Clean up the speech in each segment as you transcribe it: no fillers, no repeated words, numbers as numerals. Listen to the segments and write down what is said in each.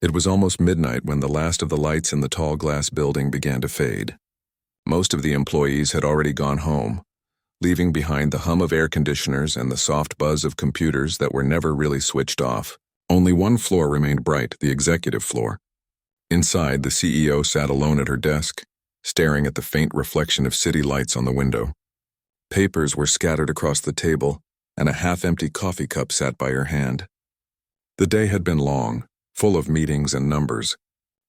It was almost midnight when the last of the lights in the tall glass building began to fade. Most of the employees had already gone home, leaving behind the hum of air conditioners and the soft buzz of computers that were never really switched off. Only one floor remained bright, the executive floor. Inside, the CEO sat alone at her desk, staring at the faint reflection of city lights on the window. Papers were scattered across the table, and a half-empty coffee cup sat by her hand. The day had been long, full of meetings and numbers,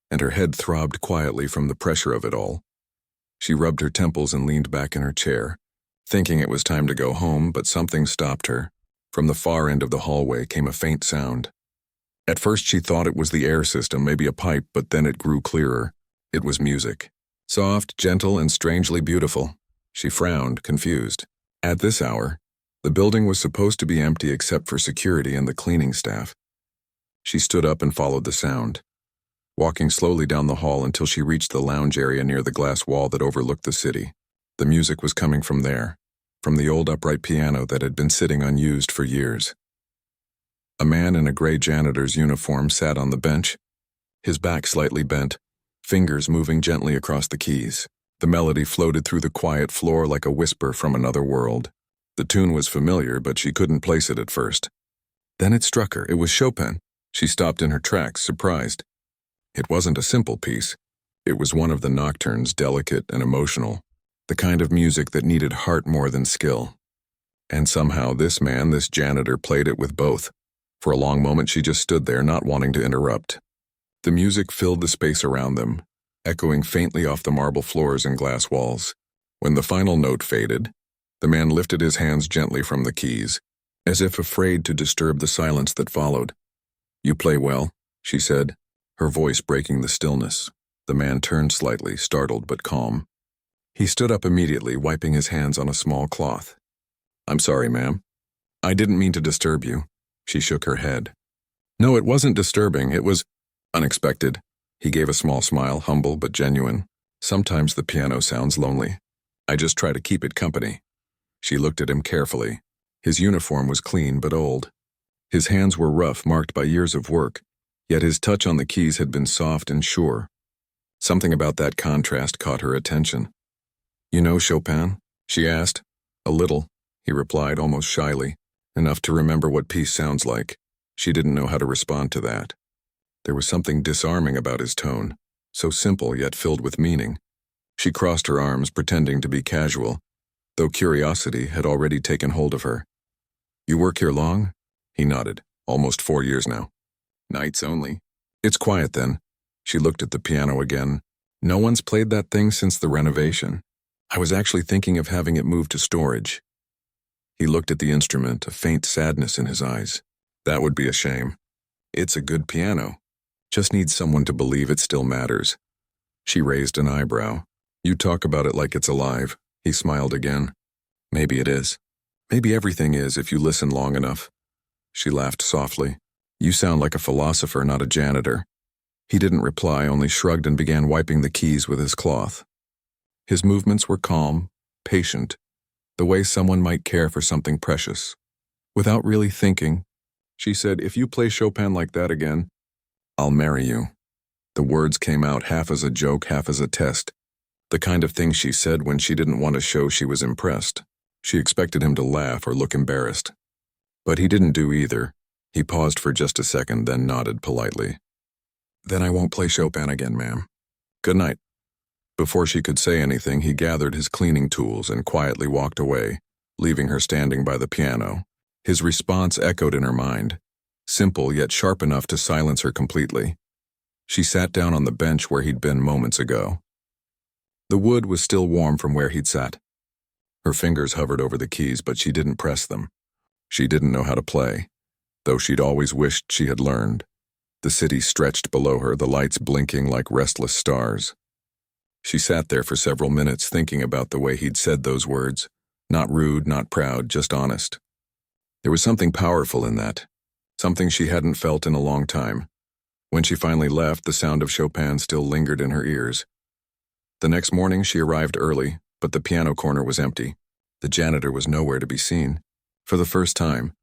and her head throbbed quietly from the pressure of it all. She rubbed her temples and leaned back in her chair, thinking it was time to go home, but something stopped her. From the far end of the hallway came a faint sound. At first she thought it was the air system, maybe a pipe, but then it grew clearer. It was music. Soft, gentle, and strangely beautiful. She frowned, confused. At this hour, the building was supposed to be empty except for security and the cleaning staff. She stood up and followed the sound, walking slowly down the hall until she reached the lounge area near the glass wall that overlooked the city. The music was coming from there, from the old upright piano that had been sitting unused for years. A man in a gray janitor's uniform sat on the bench, his back slightly bent, fingers moving gently across the keys. The melody floated through the quiet floor like a whisper from another world. The tune was familiar, but she couldn't place it at first. Then it struck her. It was Chopin. She stopped in her tracks, surprised. It wasn't a simple piece. It was one of the nocturnes, delicate and emotional, the kind of music that needed heart more than skill. And somehow this man, this janitor, played it with both. For a long moment she just stood there, not wanting to interrupt. The music filled the space around them, echoing faintly off the marble floors and glass walls. When the final note faded, the man lifted his hands gently from the keys, as if afraid to disturb the silence that followed. "You play well," she said, her voice breaking the stillness. The man turned slightly, startled but calm. He stood up immediately, wiping his hands on a small cloth. "I'm sorry, ma'am. I didn't mean to disturb you." She shook her head. "No, it wasn't disturbing. It was unexpected." He gave a small smile, humble but genuine. "Sometimes the piano sounds lonely. I just try to keep it company." She looked at him carefully. His uniform was clean but old. His hands were rough, marked by years of work, yet his touch on the keys had been soft and sure. Something about that contrast caught her attention. "You know Chopin?" she asked. "A little," he replied, almost shyly, enough to remember what peace sounds like. She didn't know how to respond to that. There was something disarming about his tone, so simple yet filled with meaning. She crossed her arms, pretending to be casual, though curiosity had already taken hold of her. "You work here long?" He nodded. "Almost 4 years now." "Nights only." "It's quiet then." She looked at the piano again. "No one's played that thing since the renovation. I was actually thinking of having it moved to storage." He looked at the instrument, a faint sadness in his eyes. "That would be a shame. It's a good piano. Just needs someone to believe it still matters." She raised an eyebrow. "You talk about it like it's alive." He smiled again. "Maybe it is. Maybe everything is if you listen long enough." She laughed softly. "You sound like a philosopher, not a janitor." He didn't reply, only shrugged and began wiping the keys with his cloth. His movements were calm, patient, the way someone might care for something precious. Without really thinking, she said, "If you play Chopin like that again, I'll marry you." The words came out half as a joke, half as a test, the kind of thing she said when she didn't want to show she was impressed. She expected him to laugh or look embarrassed. But he didn't do either. He paused for just a second, then nodded politely. "Then I won't play Chopin again, ma'am. Good night." Before she could say anything, he gathered his cleaning tools and quietly walked away, leaving her standing by the piano. His response echoed in her mind, simple yet sharp enough to silence her completely. She sat down on the bench where he'd been moments ago. The wood was still warm from where he'd sat. Her fingers hovered over the keys, but she didn't press them. She didn't know how to play, though she'd always wished she had learned. The city stretched below her, the lights blinking like restless stars. She sat there for several minutes thinking about the way he'd said those words. Not rude, not proud, just honest. There was something powerful in that, something she hadn't felt in a long time. When she finally left, the sound of Chopin still lingered in her ears. The next morning she arrived early, but the piano corner was empty. The janitor was nowhere to be seen. For the first time,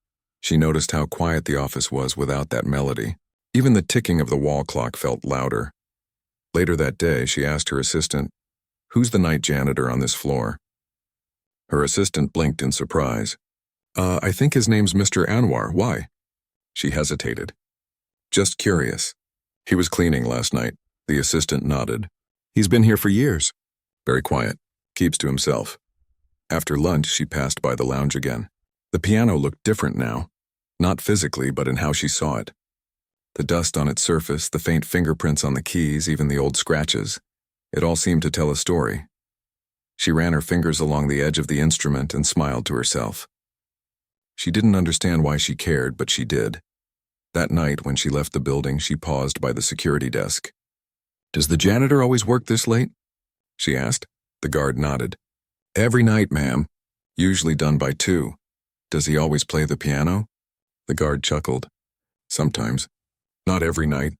she noticed how quiet the office was without that melody. Even the ticking of the wall clock felt louder. Later that day, she asked her assistant, "Who's the night janitor on this floor?" Her assistant blinked in surprise. I think his name's Mr. Anwar. Why?" She hesitated. "Just curious. He was cleaning last night." The assistant nodded. "He's been here for years." Very quiet. Keeps to himself. After lunch, she passed by the lounge again. The piano looked different now. Not physically, but in how she saw it. The dust on its surface, the faint fingerprints on the keys, even the old scratches. It all seemed to tell a story. She ran her fingers along the edge of the instrument and smiled to herself. She didn't understand why she cared, but she did. That night, when she left the building, she paused by the security desk. "Does the janitor always work this late?" she asked. The guard nodded. "Every night, ma'am. Usually done by 2. Does he always play the piano?" The guard chuckled. "Sometimes. Not every night.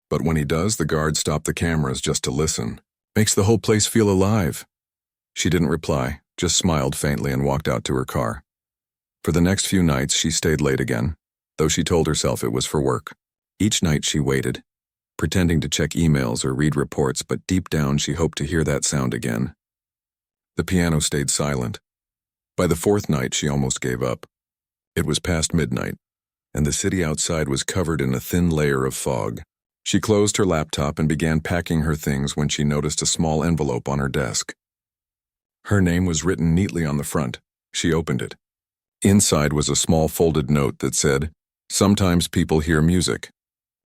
But when he does, the guards stop the cameras just to listen. Makes the whole place feel alive." She didn't reply, just smiled faintly and walked out to her car. For the next few nights, she stayed late again, though she told herself it was for work. Each night she waited, pretending to check emails or read reports, but deep down she hoped to hear that sound again. The piano stayed silent. By the 4th night, she almost gave up. It was past midnight, and the city outside was covered in a thin layer of fog. She closed her laptop and began packing her things when she noticed a small envelope on her desk. Her name was written neatly on the front. She opened it. Inside was a small folded note that said, "Sometimes people hear music.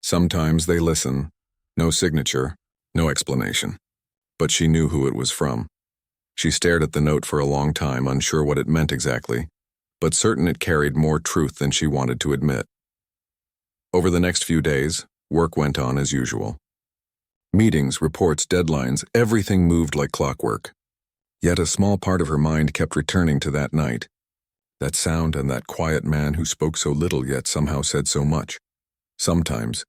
Sometimes they listen. No signature, no explanation." But she knew who it was from. She stared at the note for a long time, unsure what it meant exactly, but certain it carried more truth than she wanted to admit. Over the next few days, work went on as usual. Meetings, reports, deadlines, everything moved like clockwork. Yet a small part of her mind kept returning to that night. That sound and that quiet man who spoke so little yet somehow said so much. Sometimes,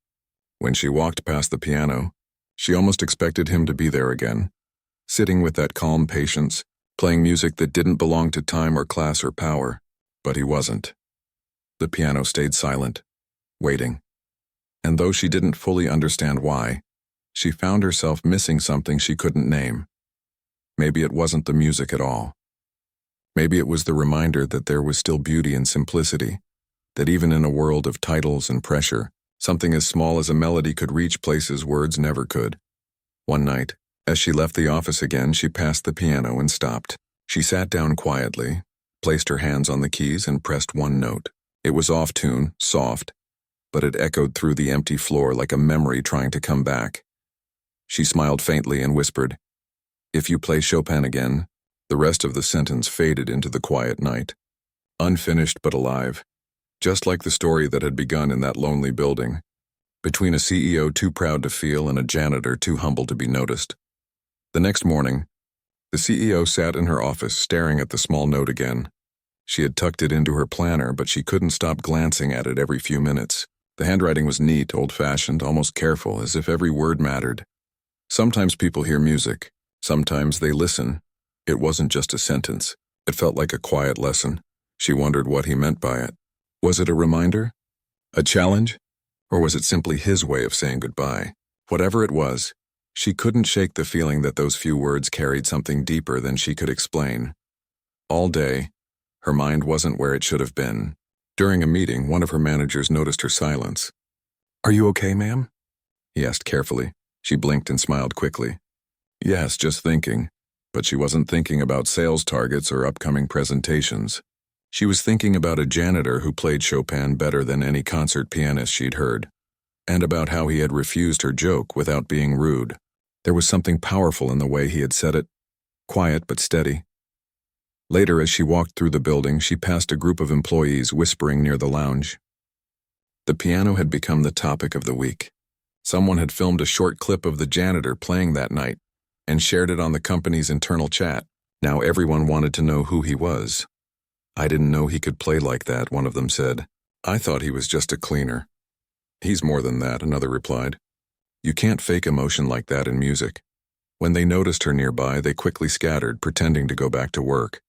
when she walked past the piano, she almost expected him to be there again, sitting with that calm patience, playing music that didn't belong to time or class or power. But he wasn't. The piano stayed silent, waiting. And though she didn't fully understand why, she found herself missing something she couldn't name. Maybe it wasn't the music at all. Maybe it was the reminder that there was still beauty in simplicity, that even in a world of titles and pressure, something as small as a melody could reach places words never could. One night, as she left the office again, she passed the piano and stopped. She sat down quietly, placed her hands on the keys and pressed one note. It was off tune, soft, but it echoed through the empty floor like a memory trying to come back. She smiled faintly and whispered, "If you play Chopin again." The rest of the sentence faded into the quiet night. Unfinished but alive, just like the story that had begun in that lonely building, between a CEO too proud to feel and a janitor too humble to be noticed. The next morning, the CEO sat in her office staring at the small note again. She had tucked it into her planner, but she couldn't stop glancing at it every few minutes. The handwriting was neat, old-fashioned, almost careful, as if every word mattered. Sometimes people hear music. Sometimes they listen. It wasn't just a sentence. It felt like a quiet lesson. She wondered what he meant by it. Was it a reminder? A challenge? Or was it simply his way of saying goodbye? Whatever it was, she couldn't shake the feeling that those few words carried something deeper than she could explain. All day, her mind wasn't where it should have been. During a meeting, one of her managers noticed her silence. "Are you okay, ma'am?" he asked carefully. She blinked and smiled quickly. "Yes, just thinking." But she wasn't thinking about sales targets or upcoming presentations. She was thinking about a janitor who played Chopin better than any concert pianist she'd heard, and about how he had refused her joke without being rude. There was something powerful in the way he had said it, quiet but steady. Later, as she walked through the building, she passed a group of employees whispering near the lounge. The piano had become the topic of the week. Someone had filmed a short clip of the janitor playing that night and shared it on the company's internal chat. Now everyone wanted to know who he was. "I didn't know he could play like that," one of them said. "I thought he was just a cleaner." "He's more than that," another replied. "You can't fake emotion like that in music." When they noticed her nearby, they quickly scattered, pretending to go back to work.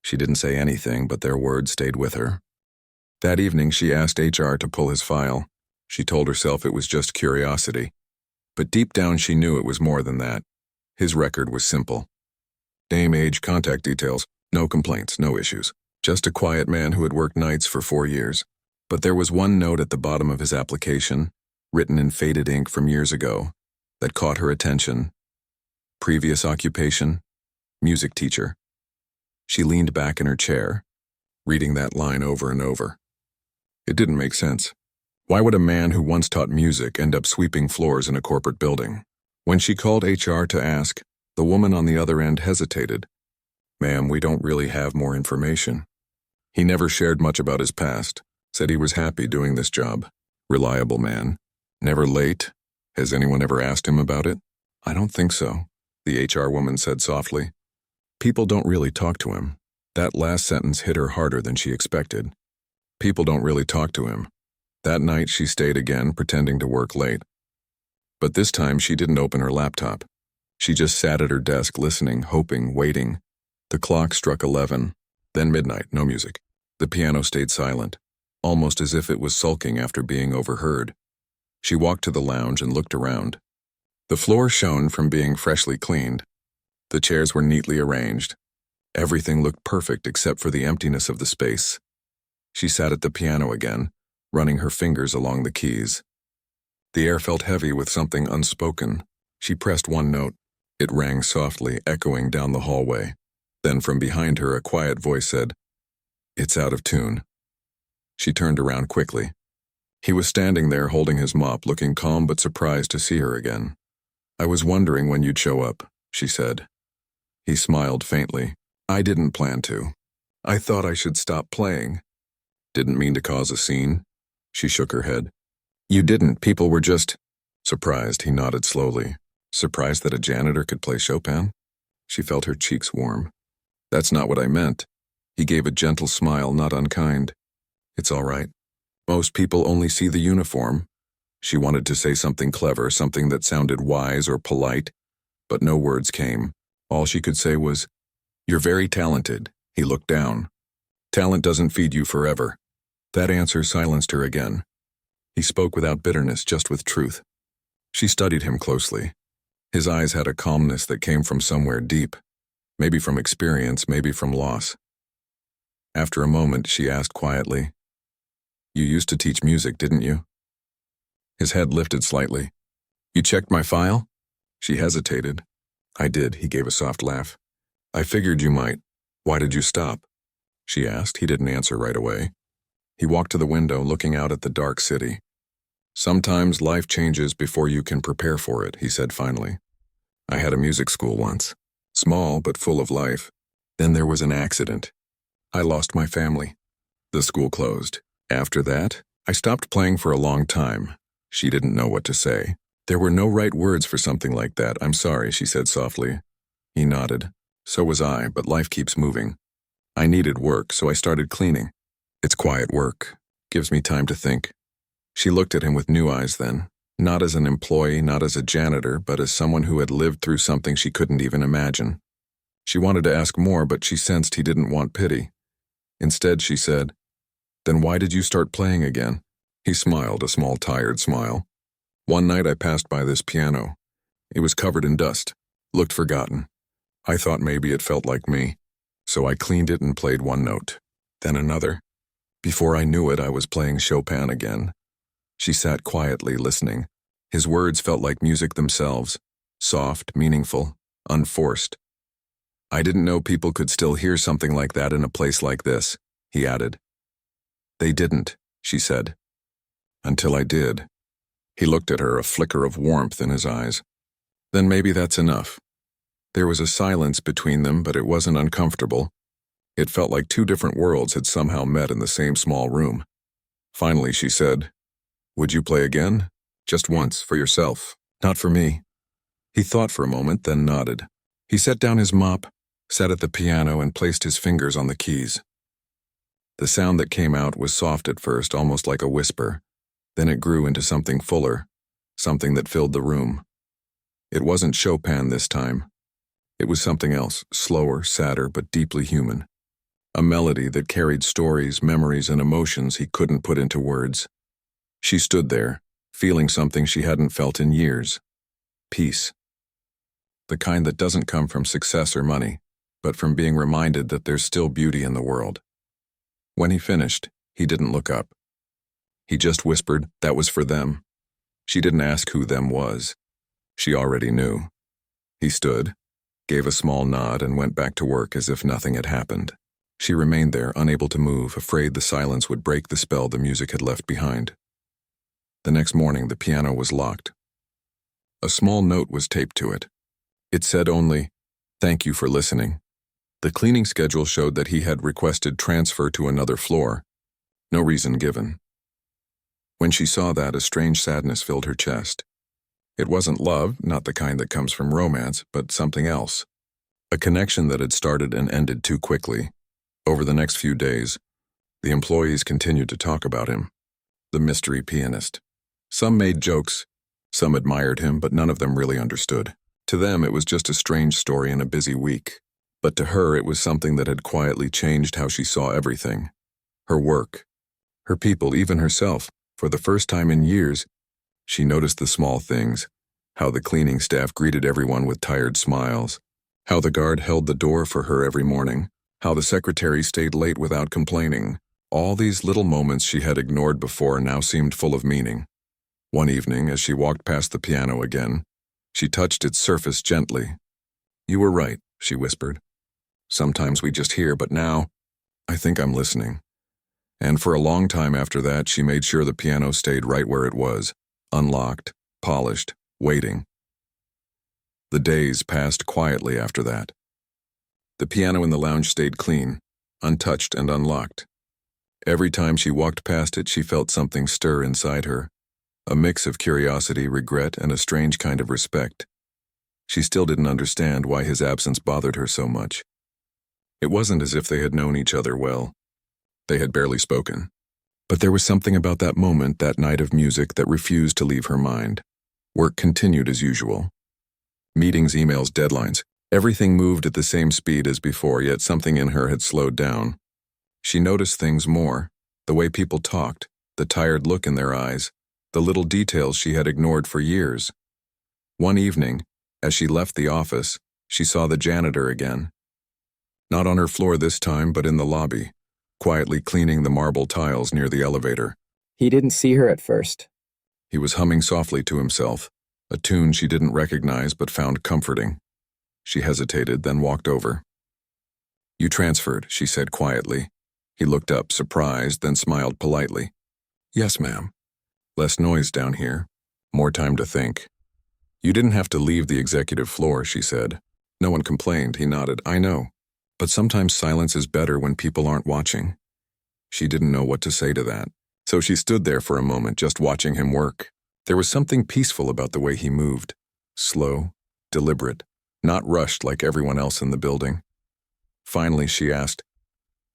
She didn't say anything, but their words stayed with her. That evening, she asked HR to pull his file. She told herself it was just curiosity. But deep down she knew it was more than that. His record was simple. Name, age, contact details, no complaints, no issues. Just a quiet man who had worked nights for 4 years. But there was one note at the bottom of his application, written in faded ink from years ago, that caught her attention. Previous occupation, music teacher. She leaned back in her chair, reading that line over and over. It didn't make sense. Why would a man who once taught music end up sweeping floors in a corporate building? When she called HR to ask, the woman on the other end hesitated. "Ma'am, we don't really have more information." He never shared much about his past, said he was happy doing this job. Reliable man. Never late. Has anyone ever asked him about it? "I don't think so," the HR woman said softly. People don't really talk to him. That last sentence hit her harder than she expected. People don't really talk to him. That night she stayed again, pretending to work late. But this time she didn't open her laptop. She just sat at her desk listening, hoping, waiting. The clock struck 11, then midnight, no music. The piano stayed silent, almost as if it was sulking after being overheard. She walked to the lounge and looked around. The floor shone from being freshly cleaned. The chairs were neatly arranged. Everything looked perfect except for the emptiness of the space. She sat at the piano again, running her fingers along the keys. The air felt heavy with something unspoken. She pressed one note. It rang softly, echoing down the hallway. Then from behind her a quiet voice said, "It's out of tune." She turned around quickly. He was standing there holding his mop, looking calm but surprised to see her again. "I was wondering when you'd show up," she said. He smiled faintly. "I didn't plan to. I thought I should stop playing." "Didn't mean to cause a scene?" She shook her head. "You didn't. People were just—" Surprised, he nodded slowly. Surprised that a janitor could play Chopin? She felt her cheeks warm. "That's not what I meant." He gave a gentle smile, not unkind. "It's all right. Most people only see the uniform." She wanted to say something clever, something that sounded wise or polite, but no words came. All she could say was, "You're very talented." He looked down. "Talent doesn't feed you forever." That answer silenced her again. He spoke without bitterness, just with truth. She studied him closely. His eyes had a calmness that came from somewhere deep. Maybe from experience, maybe from loss. After a moment, she asked quietly, "You used to teach music, didn't you?" His head lifted slightly. "You checked my file?" She hesitated. "I did," he gave a soft laugh. "I figured you might. Why did you stop?" She asked. He didn't answer right away. He walked to the window, looking out at the dark city. "Sometimes life changes before you can prepare for it," he said finally. "I had a music school once. Small, but full of life. Then there was an accident. I lost my family. The school closed. After that, I stopped playing for a long time." She didn't know what to say. There were no right words for something like that. "I'm sorry," she said softly. He nodded. "So was I, but life keeps moving. I needed work, so I started cleaning. It's quiet work. Gives me time to think." She looked at him with new eyes then. Not as an employee, not as a janitor, but as someone who had lived through something she couldn't even imagine. She wanted to ask more, but she sensed he didn't want pity. Instead, she said, "Then why did you start playing again?" He smiled, a small tired smile. "One night I passed by this piano. It was covered in dust, looked forgotten. I thought maybe it felt like me. So I cleaned it and played one note, then another. Before I knew it, I was playing Chopin again." She sat quietly, listening. His words felt like music themselves, soft, meaningful, unforced. "I didn't know people could still hear something like that in a place like this," he added. "They didn't," she said. "Until I did." He looked at her, a flicker of warmth in his eyes. "Then maybe that's enough." There was a silence between them, but it wasn't uncomfortable. It felt like two different worlds had somehow met in the same small room. Finally, she said, "Would you play again? Just once, for yourself, not for me." He thought for a moment, then nodded. He set down his mop, sat at the piano, and placed his fingers on the keys. The sound that came out was soft at first, almost like a whisper. Then it grew into something fuller, something that filled the room. It wasn't Chopin this time. It was something else, slower, sadder, but deeply human. A melody that carried stories, memories, and emotions he couldn't put into words. She stood there, feeling something she hadn't felt in years. Peace. The kind that doesn't come from success or money, but from being reminded that there's still beauty in the world. When he finished, he didn't look up. He just whispered that was for them. She didn't ask who them was. She already knew. He stood, gave a small nod, and went back to work as if nothing had happened. She remained there, unable to move, afraid the silence would break the spell the music had left behind. The next morning, the piano was locked. A small note was taped to it. It said only, "Thank you for listening." The cleaning schedule showed that he had requested transfer to another floor. No reason given. When she saw that, a strange sadness filled her chest. It wasn't love, not the kind that comes from romance, but something else. A connection that had started and ended too quickly. Over the next few days, the employees continued to talk about him, the mystery pianist. Some made jokes, some admired him, but none of them really understood. To them, it was just a strange story in a busy week. But to her, it was something that had quietly changed how she saw everything. Her work, her people, even herself. For the first time in years, she noticed the small things, how the cleaning staff greeted everyone with tired smiles, how the guard held the door for her every morning, how the secretary stayed late without complaining. All these little moments she had ignored before now seemed full of meaning. One evening, as she walked past the piano again, she touched its surface gently. "You were right," she whispered. "Sometimes we just hear, but now, I think I'm listening." And for a long time after that, she made sure the piano stayed right where it was, unlocked, polished, waiting. The days passed quietly after that. The piano in the lounge stayed clean, untouched and unlocked. Every time she walked past it, she felt something stir inside her, a mix of curiosity, regret, and a strange kind of respect. She still didn't understand why his absence bothered her so much. It wasn't as if they had known each other well. They had barely spoken. But there was something about that moment, that night of music, that refused to leave her mind. Work continued as usual. Meetings, emails, deadlines. Everything moved at the same speed as before, yet something in her had slowed down. She noticed things more, the way people talked, the tired look in their eyes, the little details she had ignored for years. One evening, as she left the office, she saw the janitor again. Not on her floor this time, but in the lobby, quietly cleaning the marble tiles near the elevator. He didn't see her at first. He was humming softly to himself, a tune she didn't recognize but found comforting. She hesitated, then walked over. "You transferred," she said quietly. He looked up, surprised, then smiled politely. "Yes, ma'am. Less noise down here. More time to think." "You didn't have to leave the executive floor," she said. "No one complained," he nodded. "I know. But sometimes silence is better when people aren't watching." She didn't know what to say to that, so she stood there for a moment, just watching him work. There was something peaceful about the way he moved. Slow, deliberate, not rushed like everyone else in the building. Finally, she asked,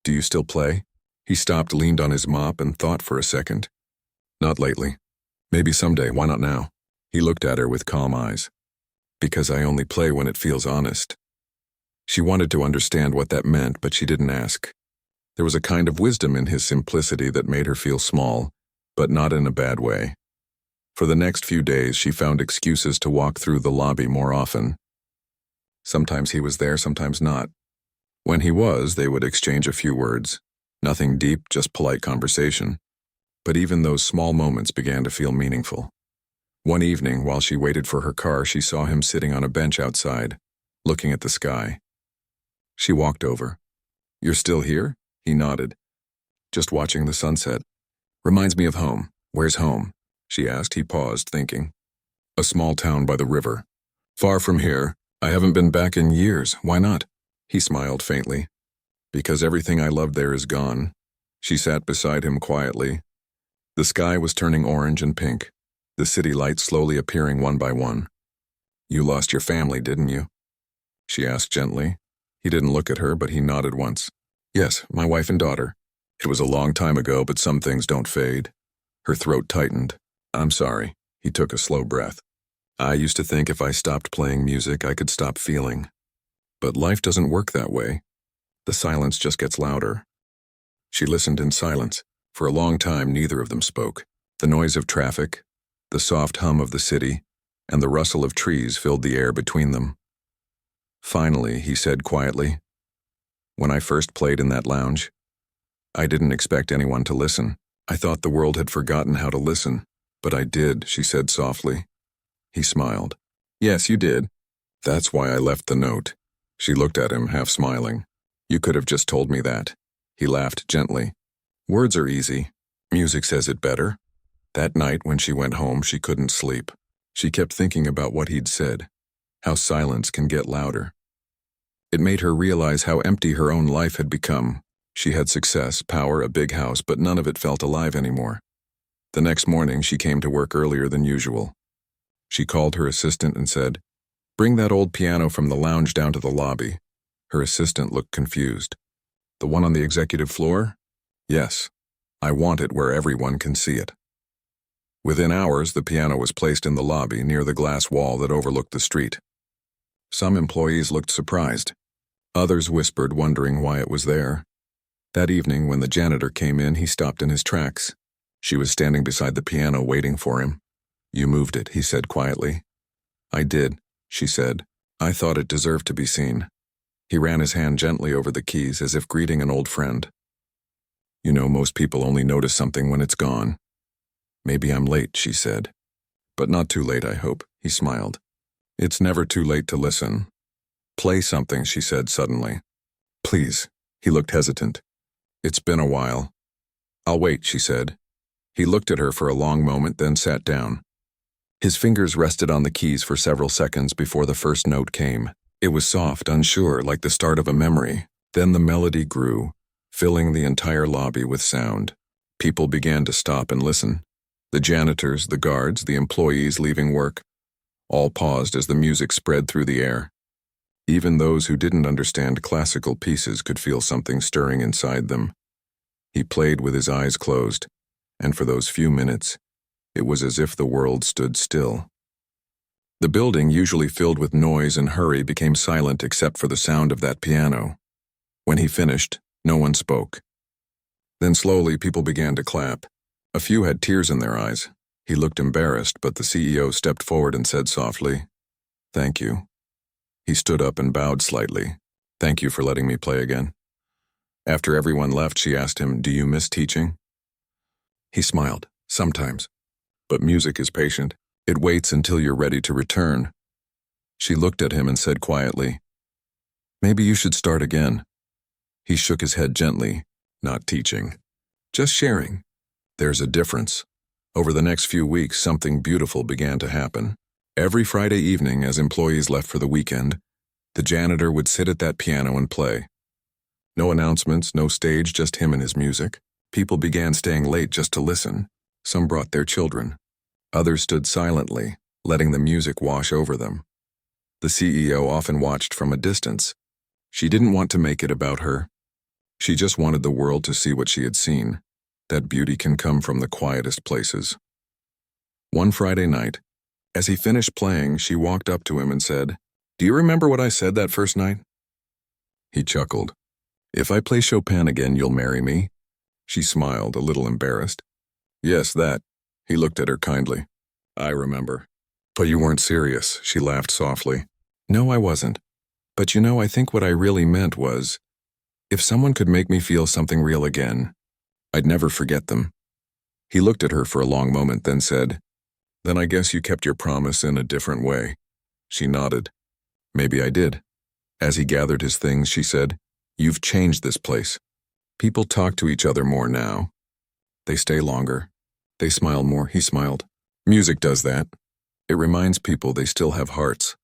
"Do you still play?" He stopped, leaned on his mop, and thought for a second. "Not lately. Maybe someday, why not now?" He looked at her with calm eyes. "Because I only play when it feels honest." She wanted to understand what that meant, but she didn't ask. There was a kind of wisdom in his simplicity that made her feel small, but not in a bad way. For the next few days, she found excuses to walk through the lobby more often. Sometimes he was there, sometimes not. When he was, they would exchange a few words. Nothing deep, just polite conversation. But even those small moments began to feel meaningful. One evening, while she waited for her car, she saw him sitting on a bench outside, looking at the sky. She walked over. "You're still here?" He nodded. "Just watching the sunset. Reminds me of home." "Where's home?" she asked. He paused, thinking. "A small town by the river. Far from here. I haven't been back in years. Why not?" He smiled faintly. "Because everything I loved there is gone." She sat beside him quietly. The sky was turning orange and pink, the city lights slowly appearing one by one. "You lost your family, didn't you?" she asked gently. He didn't look at her, but he nodded once. "Yes, my wife and daughter. It was a long time ago, but some things don't fade." Her throat tightened. "I'm sorry." He took a slow breath. "I used to think if I stopped playing music, I could stop feeling. But life doesn't work that way. The silence just gets louder." She listened in silence. For a long time, neither of them spoke. The noise of traffic, the soft hum of the city, and the rustle of trees filled the air between them. Finally, he said quietly, "When I first played in that lounge, I didn't expect anyone to listen. I thought the world had forgotten how to listen. But I did," she said softly. He smiled. "Yes, you did. That's why I left the note." She looked at him, half smiling. "You could have just told me that." He laughed gently. "Words are easy. Music says it better." That night when she went home, she couldn't sleep. She kept thinking about what he'd said, how silence can get louder. It made her realize how empty her own life had become. She had success, power, a big house, but none of it felt alive anymore. The next morning, she came to work earlier than usual. She called her assistant and said, "Bring that old piano from the lounge down to the lobby." Her assistant looked confused. "The one on the executive floor?" "Yes. I want it where everyone can see it." Within hours, the piano was placed in the lobby near the glass wall that overlooked the street. Some employees looked surprised. Others whispered, wondering why it was there. That evening, when the janitor came in, he stopped in his tracks. She was standing beside the piano waiting for him. "You moved it," he said quietly. "I did," she said. "I thought it deserved to be seen." He ran his hand gently over the keys as if greeting an old friend. "You know, most people only notice something when it's gone." "Maybe I'm late," she said. "But not too late, I hope," he smiled. "It's never too late to listen." "Play something," she said suddenly. "Please." He looked hesitant. "It's been a while." "I'll wait," she said. He looked at her for a long moment, then sat down. His fingers rested on the keys for several seconds before the first note came. It was soft, unsure, like the start of a memory. Then the melody grew, filling the entire lobby with sound. People began to stop and listen. The janitors, the guards, the employees leaving work, all paused as the music spread through the air. Even those who didn't understand classical pieces could feel something stirring inside them. He played with his eyes closed, and for those few minutes, it was as if the world stood still. The building, usually filled with noise and hurry, became silent except for the sound of that piano. When he finished, no one spoke. Then slowly people began to clap. A few had tears in their eyes. He looked embarrassed, but the CEO stepped forward and said softly, "Thank you." He stood up and bowed slightly. "Thank you for letting me play again." After everyone left, she asked him, "Do you miss teaching?" He smiled. "Sometimes. But music is patient. It waits until you're ready to return." She looked at him and said quietly, "Maybe you should start again." He shook his head gently. "Not teaching. Just sharing. There's a difference." Over the next few weeks, something beautiful began to happen. Every Friday evening, as employees left for the weekend, the janitor would sit at that piano and play. No announcements, no stage, just him and his music. People began staying late just to listen. Some brought their children. Others stood silently, letting the music wash over them. The CEO often watched from a distance. She didn't want to make it about her. She just wanted the world to see what she had seen. That beauty can come from the quietest places. One Friday night, as he finished playing, she walked up to him and said, "Do you remember what I said that first night?" He chuckled. "If I play Chopin again, you'll marry me?" She smiled, a little embarrassed. "Yes, that." He looked at her kindly. "I remember." "But you weren't serious," she laughed softly. "No, I wasn't. But you know, I think what I really meant was, if someone could make me feel something real again, I'd never forget them." He looked at her for a long moment, then said, "Then I guess you kept your promise in a different way." She nodded. "Maybe I did." As he gathered his things, she said, "You've changed this place. People talk to each other more now. They stay longer. They smile more." He smiled. "Music does that. It reminds people they still have hearts."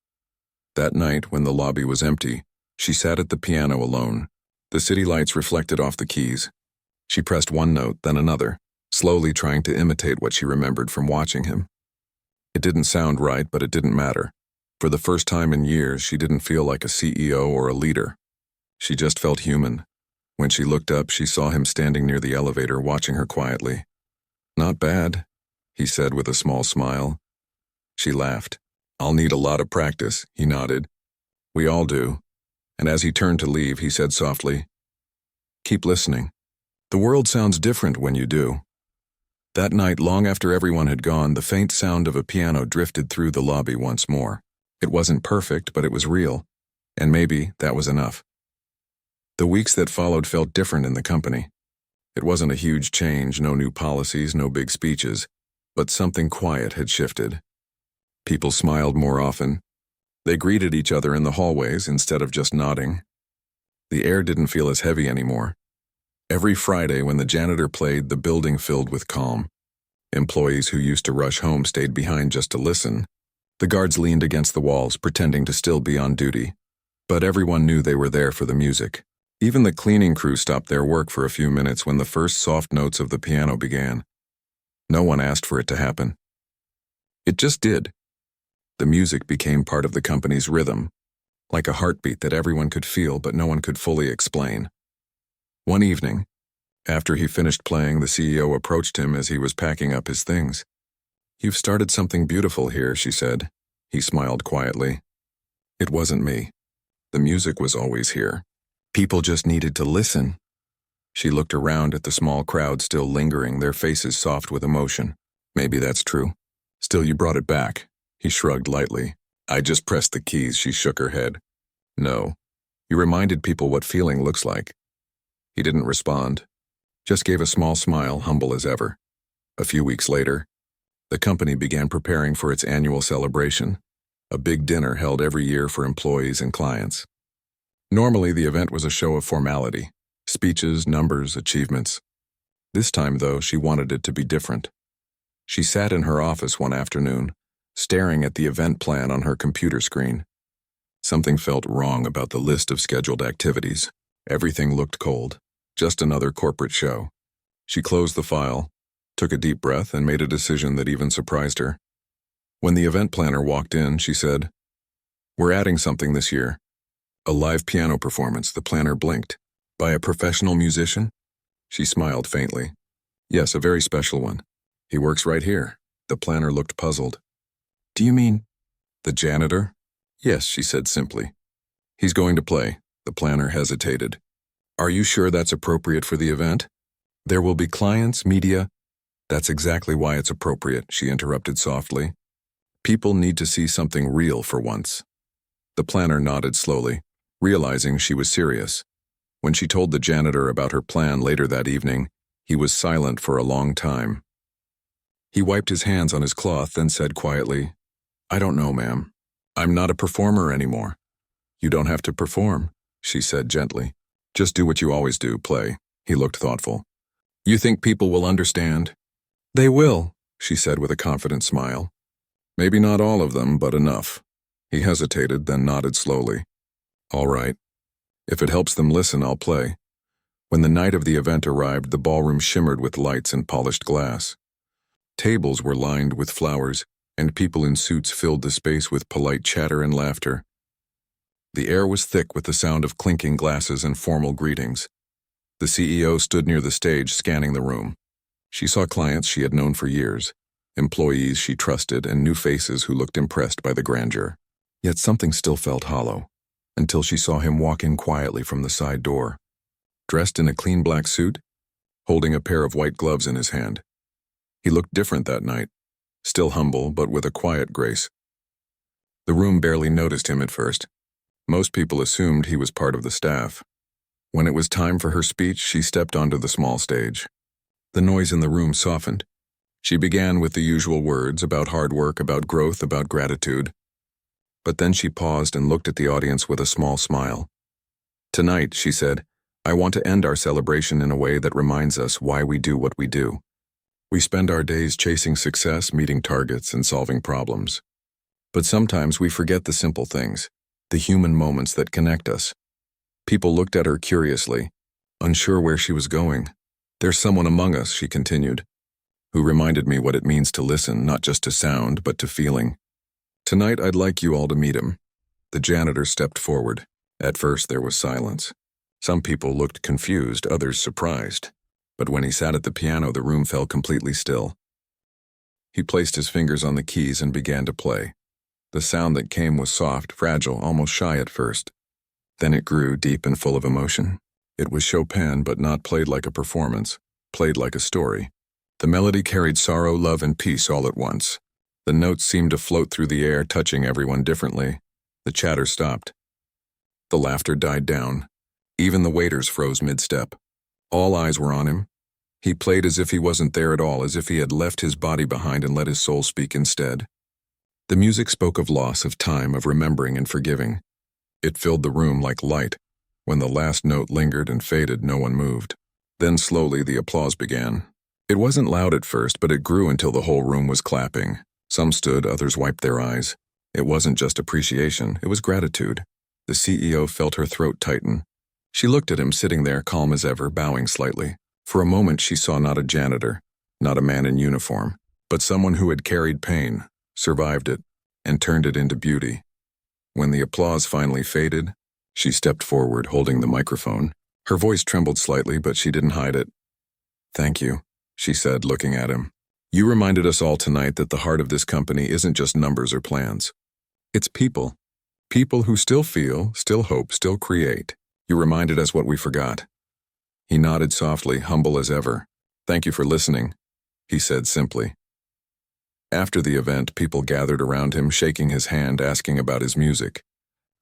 That night, when the lobby was empty, she sat at the piano alone. The city lights reflected off the keys. She pressed one note, then another, slowly trying to imitate what she remembered from watching him. It didn't sound right, but it didn't matter. For the first time in years, she didn't feel like a CEO or a leader. She just felt human. When she looked up, she saw him standing near the elevator, watching her quietly. "Not bad," he said with a small smile. She laughed. "I'll need a lot of practice," he nodded. "We all do." And as he turned to leave, he said softly, "Keep listening. The world sounds different when you do." That night, long after everyone had gone, the faint sound of a piano drifted through the lobby once more. It wasn't perfect, but it was real, and maybe that was enough. The weeks that followed felt different in the company. It wasn't a huge change, no new policies, no big speeches, but something quiet had shifted. People smiled more often. They greeted each other in the hallways instead of just nodding. The air didn't feel as heavy anymore. Every Friday when the janitor played, the building filled with calm. Employees who used to rush home stayed behind just to listen. The guards leaned against the walls, pretending to still be on duty. But everyone knew they were there for the music. Even the cleaning crew stopped their work for a few minutes when the first soft notes of the piano began. No one asked for it to happen. It just did. The music became part of the company's rhythm, like a heartbeat that everyone could feel but no one could fully explain. One evening, after he finished playing, the CEO approached him as he was packing up his things. "You've started something beautiful here," she said. He smiled quietly. "It wasn't me. The music was always here. People just needed to listen." She looked around at the small crowd still lingering, their faces soft with emotion. "Maybe that's true. Still, you brought it back." He shrugged lightly. "I just pressed the keys." She shook her head. "No. You reminded people what feeling looks like." He didn't respond, just gave a small smile, humble as ever. A few weeks later, the company began preparing for its annual celebration, a big dinner held every year for employees and clients. Normally, the event was a show of formality, speeches, numbers, achievements. This time, though, she wanted it to be different. She sat in her office one afternoon, staring at the event plan on her computer screen. Something felt wrong about the list of scheduled activities. Everything looked cold, just another corporate show. She closed the file, took a deep breath, and made a decision that even surprised her. When the event planner walked in, she said, "We're adding something this year. A live piano performance." The planner blinked. "By a professional musician?" She smiled faintly. "Yes, a very special one. He works right here." The planner looked puzzled. "Do you mean the janitor?" "Yes," she said simply. "He's going to play." The planner hesitated. "Are you sure that's appropriate for the event? There will be clients, media." "That's exactly why it's appropriate," she interrupted softly. "People need to see something real for once." The planner nodded slowly, realizing she was serious. When she told the janitor about her plan later that evening, he was silent for a long time. He wiped his hands on his cloth, then said quietly, "I don't know, ma'am. I'm not a performer anymore." "You don't have to perform," she said gently. "Just do what you always do, play." He looked thoughtful. "You think people will understand?" "They will," she said with a confident smile. "Maybe not all of them, but enough." He hesitated, then nodded slowly. "All right. If it helps them listen, I'll play." When the night of the event arrived, the ballroom shimmered with lights and polished glass. Tables were lined with flowers, and people in suits filled the space with polite chatter and laughter. The air was thick with the sound of clinking glasses and formal greetings. The CEO stood near the stage, scanning the room. She saw clients she had known for years, employees she trusted, and new faces who looked impressed by the grandeur. Yet something still felt hollow, until she saw him walk in quietly from the side door, dressed in a clean black suit, holding a pair of white gloves in his hand. He looked different that night, still humble, but with a quiet grace. The room barely noticed him at first. Most people assumed he was part of the staff. When it was time for her speech, she stepped onto the small stage. The noise in the room softened. She began with the usual words about hard work, about growth, about gratitude. But then she paused and looked at the audience with a small smile. "Tonight," she said, "I want to end our celebration in a way that reminds us why we do what we do. We spend our days chasing success, meeting targets, and solving problems. But sometimes we forget the simple things, the human moments that connect us." People looked at her curiously, unsure where she was going. "There's someone among us," she continued, "who reminded me what it means to listen, not just to sound, but to feeling. Tonight, I'd like you all to meet him." The janitor stepped forward. At first, there was silence. Some people looked confused, others surprised. But when he sat at the piano, the room fell completely still. He placed his fingers on the keys and began to play. The sound that came was soft, fragile, almost shy at first. Then it grew deep and full of emotion. It was Chopin, but not played like a performance, played like a story. The melody carried sorrow, love, and peace all at once. The notes seemed to float through the air, touching everyone differently. The chatter stopped. The laughter died down. Even the waiters froze mid-step. All eyes were on him. He played as if he wasn't there at all, as if he had left his body behind and let his soul speak instead. The music spoke of loss, of time, of remembering and forgiving. It filled the room like light. When the last note lingered and faded, no one moved. Then slowly the applause began. It wasn't loud at first, but it grew until the whole room was clapping. Some stood, others wiped their eyes. It wasn't just appreciation, it was gratitude. The CEO felt her throat tighten. She looked at him sitting there, calm as ever, bowing slightly. For a moment she saw not a janitor, not a man in uniform, but someone who had carried pain, survived it, and turned it into beauty. When the applause finally faded, she stepped forward, holding the microphone. Her voice trembled slightly, but she didn't hide it. "Thank you," she said, looking at him. "You reminded us all tonight that the heart of this company isn't just numbers or plans. It's people. People who still feel, still hope, still create. You reminded us what we forgot." He nodded softly, humble as ever. "Thank you for listening," he said simply. After the event, people gathered around him, shaking his hand, asking about his music.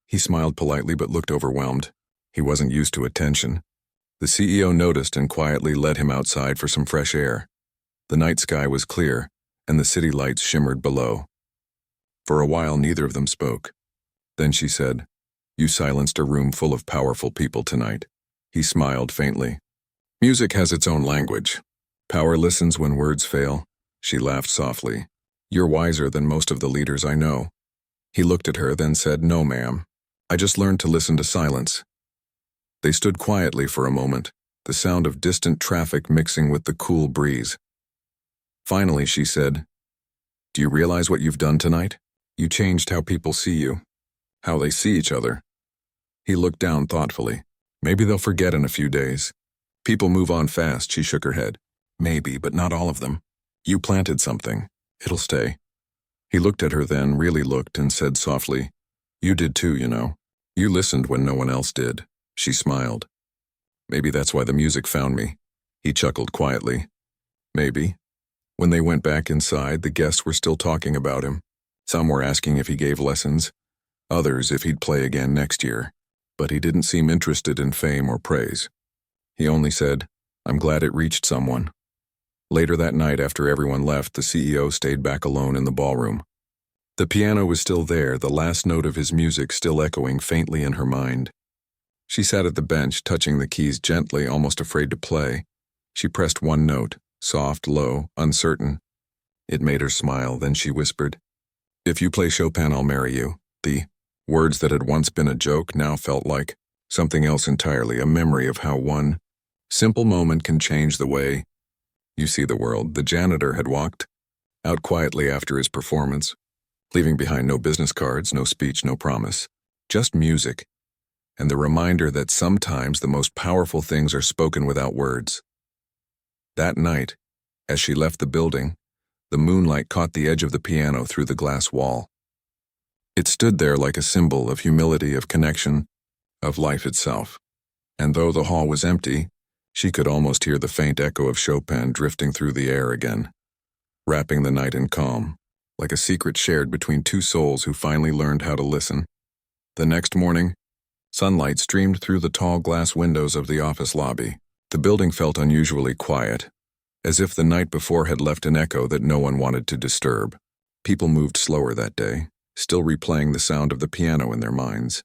He smiled politely but looked overwhelmed. He wasn't used to attention. The CEO noticed and quietly led him outside for some fresh air. The night sky was clear, and the city lights shimmered below. For a while, neither of them spoke. Then she said, "You silenced a room full of powerful people tonight." He smiled faintly. "Music has its own language. Power listens when words fail." She laughed softly. "You're wiser than most of the leaders I know." He looked at her, then said, "No, ma'am. I just learned to listen to silence." They stood quietly for a moment, the sound of distant traffic mixing with the cool breeze. Finally, she said, "Do you realize what you've done tonight? You changed how people see you, how they see each other." He looked down thoughtfully. "Maybe they'll forget in a few days. People move on fast," she shook her head. "Maybe, but not all of them. You planted something. It'll stay." He looked at her then, really looked, and said softly, "You did too, you know. You listened when no one else did." She smiled. "Maybe that's why the music found me." He chuckled quietly. "Maybe." When they went back inside, the guests were still talking about him. Some were asking if he gave lessons, others if he'd play again next year. But he didn't seem interested in fame or praise. He only said, "I'm glad it reached someone." Later that night, after everyone left, the CEO stayed back alone in the ballroom. The piano was still there, the last note of his music still echoing faintly in her mind. She sat at the bench, touching the keys gently, almost afraid to play. She pressed one note, soft, low, uncertain. It made her smile, then she whispered, "If you play Chopin, I'll marry you." The words that had once been a joke now felt like something else entirely, a memory of how one simple moment can change the way you see the world. The janitor had walked out quietly after his performance, leaving behind no business cards, no speech, no promise, just music, and the reminder that sometimes the most powerful things are spoken without words. That night, as she left the building, the moonlight caught the edge of the piano through the glass wall. It stood there like a symbol of humility, of connection, of life itself. And though the hall was empty, she could almost hear the faint echo of Chopin drifting through the air again, wrapping the night in calm, like a secret shared between two souls who finally learned how to listen. The next morning, sunlight streamed through the tall glass windows of the office lobby. The building felt unusually quiet, as if the night before had left an echo that no one wanted to disturb. People moved slower that day, still replaying the sound of the piano in their minds.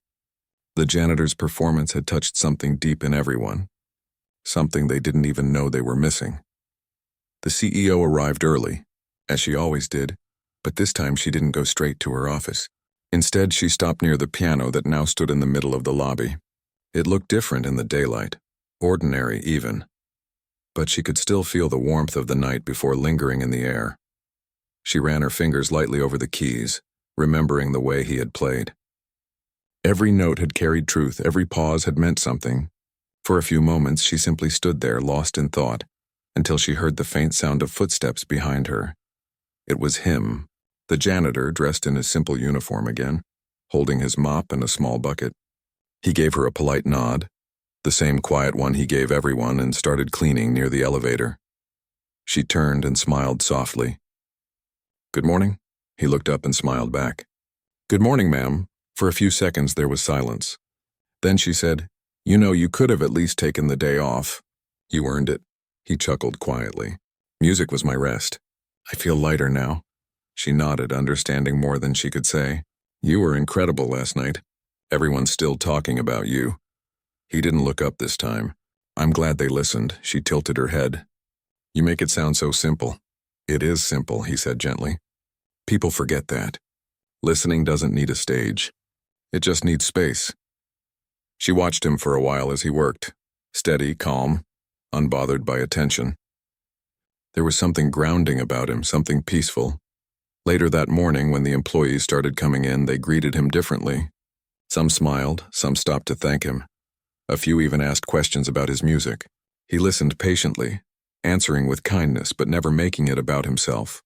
The janitor's performance had touched something deep in everyone, something they didn't even know they were missing. The CEO arrived early, as she always did, but this time she didn't go straight to her office. Instead, she stopped near the piano that now stood in the middle of the lobby. It looked different in the daylight, ordinary even, but she could still feel the warmth of the night before lingering in the air. She ran her fingers lightly over the keys, remembering the way he had played. Every note had carried truth, every pause had meant something. For a few moments, she simply stood there, lost in thought, until she heard the faint sound of footsteps behind her. It was him, the janitor, dressed in his simple uniform again, holding his mop and a small bucket. He gave her a polite nod, the same quiet one he gave everyone, and started cleaning near the elevator. She turned and smiled softly. "Good morning." He looked up and smiled back. "Good morning, ma'am." For a few seconds there was silence. Then she said, "You know, you could have at least taken the day off. You earned it." He chuckled quietly. "Music was my rest. I feel lighter now." She nodded, understanding more than she could say. "You were incredible last night. Everyone's still talking about you." He didn't look up this time. "I'm glad they listened." She tilted her head. "You make it sound so simple." "It is simple," he said gently. "People forget that. Listening doesn't need a stage. It just needs space." She watched him for a while as he worked, steady, calm, unbothered by attention. There was something grounding about him, something peaceful. Later that morning, when the employees started coming in, they greeted him differently. Some smiled, some stopped to thank him. A few even asked questions about his music. He listened patiently, answering with kindness but never making it about himself.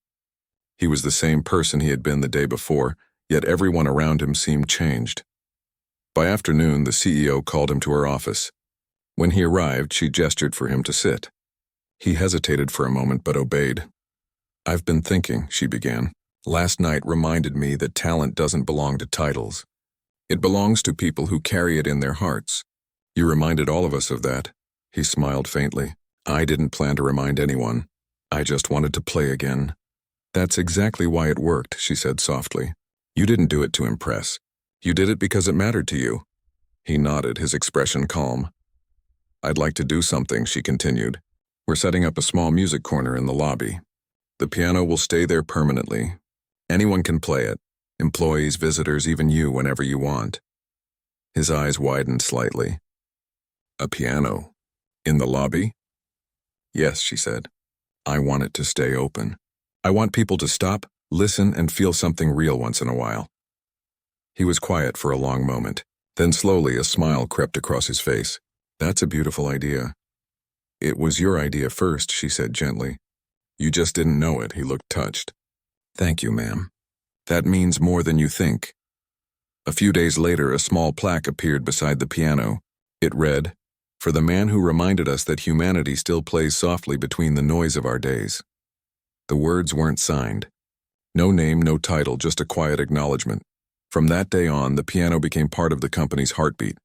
He was the same person he had been the day before, yet everyone around him seemed changed. By afternoon, the CEO called him to her office. When he arrived, she gestured for him to sit. He hesitated for a moment but obeyed. "I've been thinking," she began. "Last night reminded me that talent doesn't belong to titles. It belongs to people who carry it in their hearts. You reminded all of us of that." He smiled faintly. "I didn't plan to remind anyone. I just wanted to play again." "That's exactly why it worked," she said softly. "You didn't do it to impress. You did it because it mattered to you." He nodded, his expression calm. "I'd like to do something," she continued. "We're setting up a small music corner in the lobby. The piano will stay there permanently. Anyone can play it. Employees, visitors, even you, whenever you want." His eyes widened slightly. "A piano? In the lobby?" "Yes," she said. "I want it to stay open. I want people to stop, listen, and feel something real once in a while." He was quiet for a long moment. Then slowly a smile crept across his face. "That's a beautiful idea." "It was your idea first," she said gently. "You just didn't know it." He looked touched. "Thank you, ma'am. That means more than you think." A few days later, a small plaque appeared beside the piano. It read, "For the man who reminded us that humanity still plays softly between the noise of our days." The words weren't signed. No name, no title, just a quiet acknowledgement. From that day on, the piano became part of the company's heartbeat.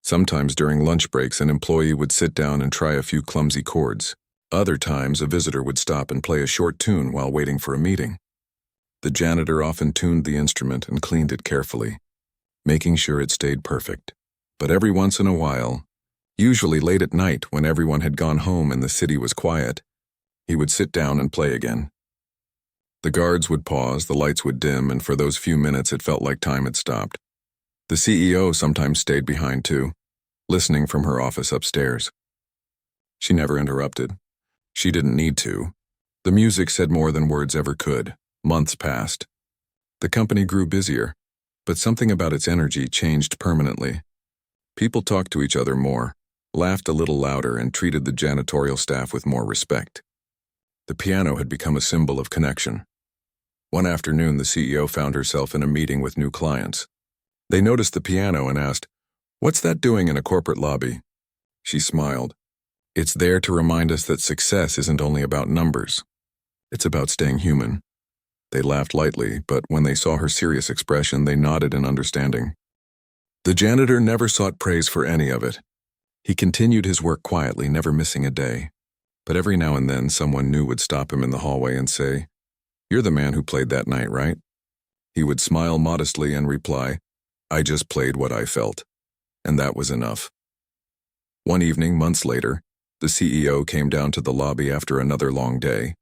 Sometimes during lunch breaks, an employee would sit down and try a few clumsy chords. Other times, a visitor would stop and play a short tune while waiting for a meeting. The janitor often tuned the instrument and cleaned it carefully, making sure it stayed perfect. But every once in a while, usually late at night when everyone had gone home and the city was quiet, he would sit down and play again. The guards would pause, the lights would dim, and for those few minutes it felt like time had stopped. The CEO sometimes stayed behind too, listening from her office upstairs. She never interrupted. She didn't need to. The music said more than words ever could. Months passed. The company grew busier, but something about its energy changed permanently. People talked to each other more, laughed a little louder, and treated the janitorial staff with more respect. The piano had become a symbol of connection. One afternoon, the CEO found herself in a meeting with new clients. They noticed the piano and asked, "What's that doing in a corporate lobby?" She smiled. "It's there to remind us that success isn't only about numbers. It's about staying human." They laughed lightly, but when they saw her serious expression, they nodded in understanding. The janitor never sought praise for any of it. He continued his work quietly, never missing a day. But every now and then, someone new would stop him in the hallway and say, "You're the man who played that night, right?" He would smile modestly and reply, "I just played what I felt." And that was enough. One evening, months later, the CEO came down to the lobby after another long day.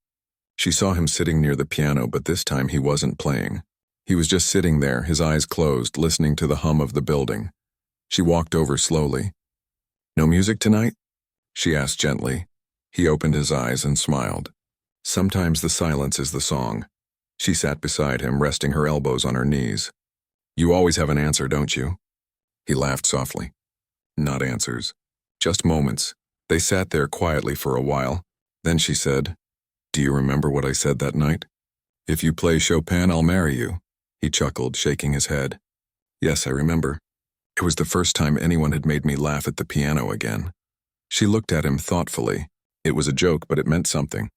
She saw him sitting near the piano, but this time he wasn't playing. He was just sitting there, his eyes closed, listening to the hum of the building. She walked over slowly. "No music tonight?" she asked gently. He opened his eyes and smiled. "Sometimes the silence is the song." She sat beside him, resting her elbows on her knees. "You always have an answer, don't you?" He laughed softly. "Not answers. Just moments." They sat there quietly for a while. Then she said, "Do you remember what I said that night? If you play Chopin, I'll marry you." He chuckled, shaking his head. "Yes, I remember. It was the first time anyone had made me laugh at the piano again." She looked at him thoughtfully. It was a joke, but it meant something.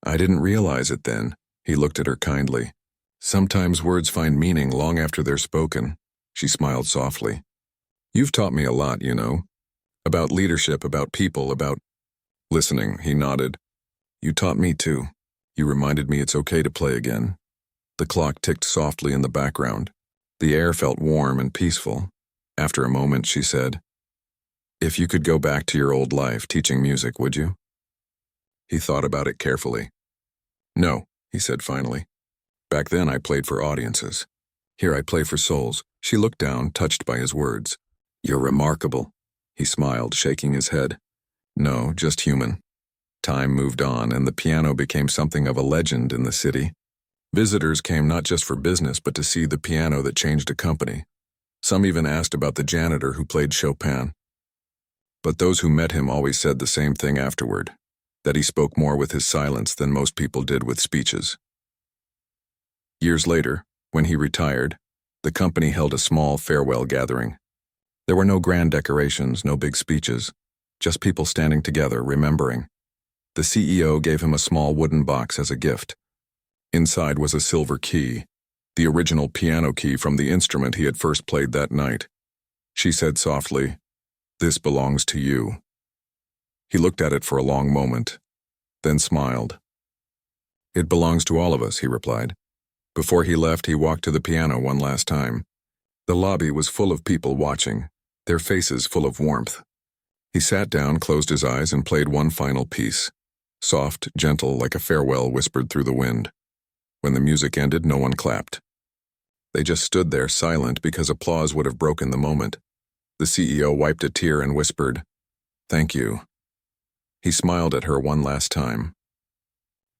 I didn't realize it then. He looked at her kindly. Sometimes words find meaning long after they're spoken. She smiled softly. You've taught me a lot, you know. About leadership, about people, about listening. He nodded. You taught me too. You reminded me it's okay to play again. The clock ticked softly in the background. The air felt warm and peaceful. After a moment, she said, If you could go back to your old life teaching music, would you? He thought about it carefully. No, he said finally. Back then I played for audiences. Here I play for souls. She looked down, touched by his words. You're remarkable. He smiled, shaking his head. No, just human. Time moved on, and the piano became something of a legend in the city. Visitors came not just for business, but to see the piano that changed a company. Some even asked about the janitor who played Chopin. But those who met him always said the same thing afterward, that he spoke more with his silence than most people did with speeches. Years later, when he retired, the company held a small farewell gathering. There were no grand decorations, no big speeches, just people standing together, remembering. The CEO gave him a small wooden box as a gift. Inside was a silver key, the original piano key from the instrument he had first played that night. She said softly, This belongs to you. He looked at it for a long moment, then smiled. It belongs to all of us, he replied. Before he left, he walked to the piano one last time. The lobby was full of people watching, their faces full of warmth. He sat down, closed his eyes, and played one final piece. Soft, gentle, like a farewell whispered through the wind. When the music ended, no one clapped. They just stood there, silent, because applause would have broken the moment. The CEO wiped a tear and whispered, Thank you. He smiled at her one last time.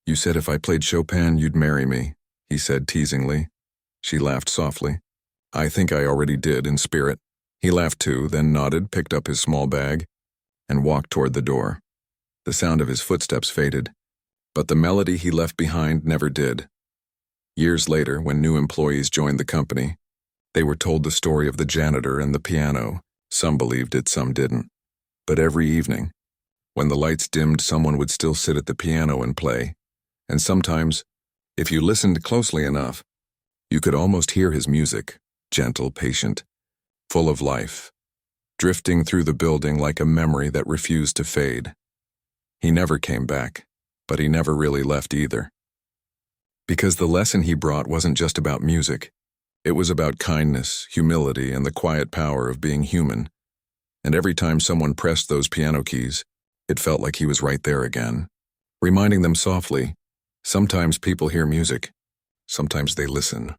You said if I played Chopin, you'd marry me, he said teasingly. She laughed softly. I think I already did, in spirit. He laughed too, then nodded, picked up his small bag, and walked toward the door. The sound of his footsteps faded, but the melody he left behind never did. Years later, when new employees joined the company, they were told the story of the janitor and the piano. Some believed it, some didn't. But every evening, when the lights dimmed, someone would still sit at the piano and play. And sometimes, if you listened closely enough, you could almost hear his music, gentle, patient, full of life, drifting through the building like a memory that refused to fade. He never came back, but he never really left either. Because the lesson he brought wasn't just about music. It was about kindness, humility, and the quiet power of being human. And every time someone pressed those piano keys, it felt like he was right there again, reminding them softly, sometimes people hear music, sometimes they listen.